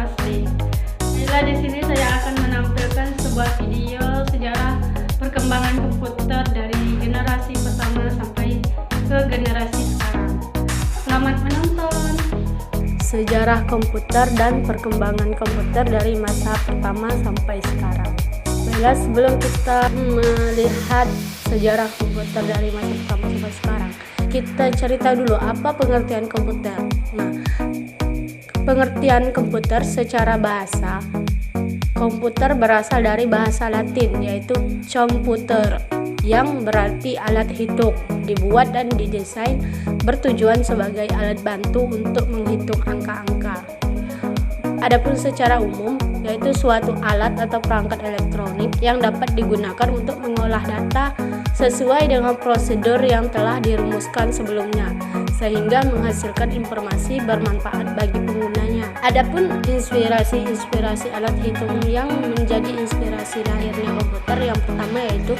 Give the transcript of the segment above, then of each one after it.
asli. Bila di sini saya akan menampilkan sebuah video sejarah perkembangan komputer dari generasi pertama sampai ke generasi sekarang. Selamat menonton. Sejarah komputer dan perkembangan komputer dari masa pertama sampai sekarang. Baiklah, sebelum kita melihat sejarah komputer dari masa pertama sampai sekarang, kita cerita dulu apa pengertian komputer. Nah, pengertian komputer secara bahasa, komputer berasal dari bahasa Latin yaitu computer, yang berarti alat hitung, dibuat dan didesain bertujuan sebagai alat bantu untuk menghitung angka-angka. Adapun secara umum, yaitu suatu alat atau perangkat elektronik yang dapat digunakan untuk mengolah data sesuai dengan prosedur yang telah dirumuskan sebelumnya, sehingga menghasilkan informasi bermanfaat bagi penggunanya. Adapun inspirasi alat hitung yang menjadi inspirasi lahirnya komputer yang pertama yaitu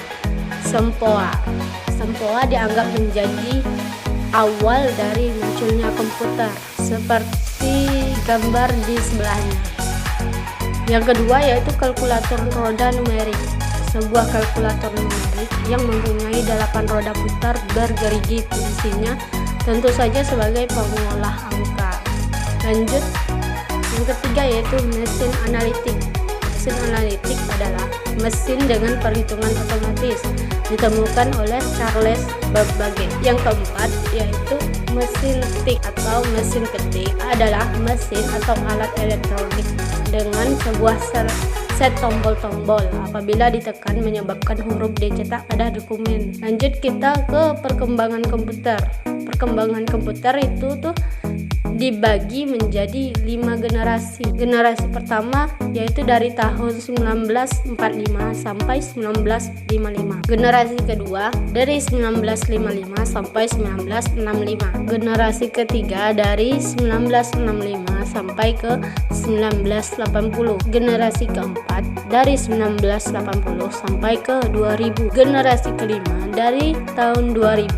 sempoa. Sempoa dianggap menjadi awal dari munculnya komputer, seperti gambar di sebelahnya. Yang kedua yaitu kalkulator roda numerik, sebuah kalkulator numerik yang mempunyai 8 roda putar bergerigi, fungsinya tentu saja sebagai pengolah angka. Lanjut, yang ketiga yaitu mesin analitik. Mesin analitik adalah mesin dengan perhitungan otomatis, ditemukan oleh Charles Babbage. Yang keempat yaitu mesin tik atau mesin ketik, adalah mesin atau alat elektronik dengan sebuah set tombol-tombol, apabila ditekan menyebabkan huruf dicetak pada dokumen. Lanjut kita ke perkembangan komputer. Perkembangan komputer itu dibagi menjadi 5 generasi. Generasi pertama yaitu dari tahun 1945 sampai 1955. Generasi kedua dari 1955 sampai 1965. Generasi ketiga dari 1965 sampai ke 1980. Generasi keempat dari 1980 sampai ke 2000. Generasi kelima dari tahun 2000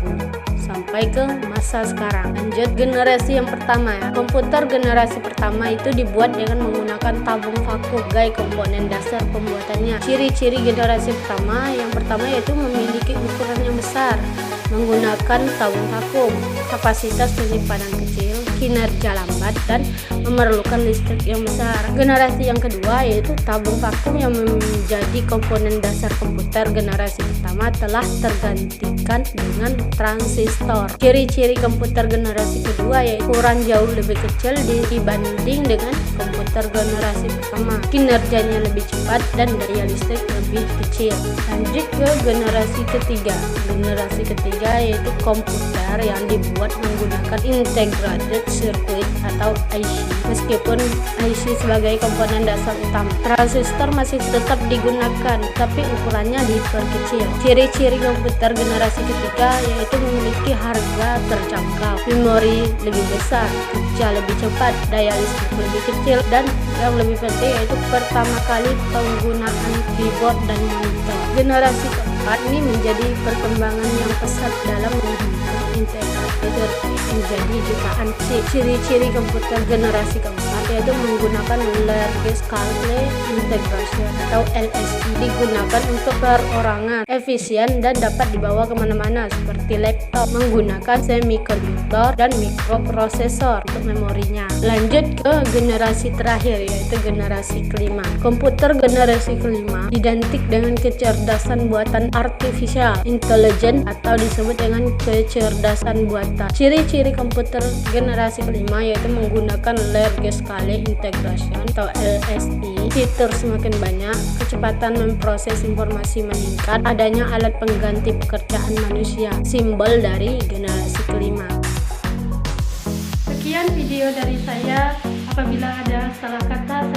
sampai ke masa sekarang. Lanjut, generasi yang pertama ya. Komputer generasi pertama itu dibuat dengan menggunakan tabung vakum sebagai komponen dasar pembuatannya. Ciri-ciri generasi pertama yang pertama yaitu memiliki ukuran yang besar, menggunakan tabung vakum, kapasitas penyimpanan kecil, kinerja lambat, dan memerlukan listrik yang besar. Generasi yang kedua yaitu tabung vakum yang menjadi komponen dasar komputer generasi pertama telah tergantikan dengan transistor. Ciri-ciri komputer generasi kedua yaitu ukuran jauh lebih kecil dibanding dengan komputer generasi pertama, kinerjanya lebih cepat, dan daya listrik lebih kecil. Lanjut ke generasi ketiga. Generasi ketiga yaitu komputer yang dibuat menggunakan integrated circuit atau IC. Meskipun IC sebagai komponen dasar utama, transistor masih tetap digunakan, tapi ukurannya diperkecil. Ciri-ciri komputer generasi ketiga yaitu memiliki harga terjangkau, memori lebih besar, kerja lebih cepat, daya listrik lebih kecil, dan yang lebih penting yaitu pertama kali penggunaan keyboard dan monitor. Generasi keempat ini menjadi perkembangan yang pesat dalam menggunakan integrated menjadi jutaan chip. Ciri-ciri komputer generasi keempat yaitu menggunakan large scale integration atau LSI, digunakan untuk perorangan, efisien, dan dapat dibawa kemana-mana seperti laptop, menggunakan semikonduktor dan mikroprosesor untuk memorinya. Lanjut ke generasi terakhir yaitu generasi kelima. Komputer generasi kelima identik dengan kecerdasan buatan artificial intelligence atau disebut dengan kecerdasan buatan. Ciri-ciri komputer generasi kelima yaitu menggunakan large scale integration atau LSI, fitur semakin banyak, kecepatan memproses informasi meningkat, adanya alat pengganti pekerjaan manusia, simbol dari generasi kelima. Sekian video dari saya. Apabila ada salah kata,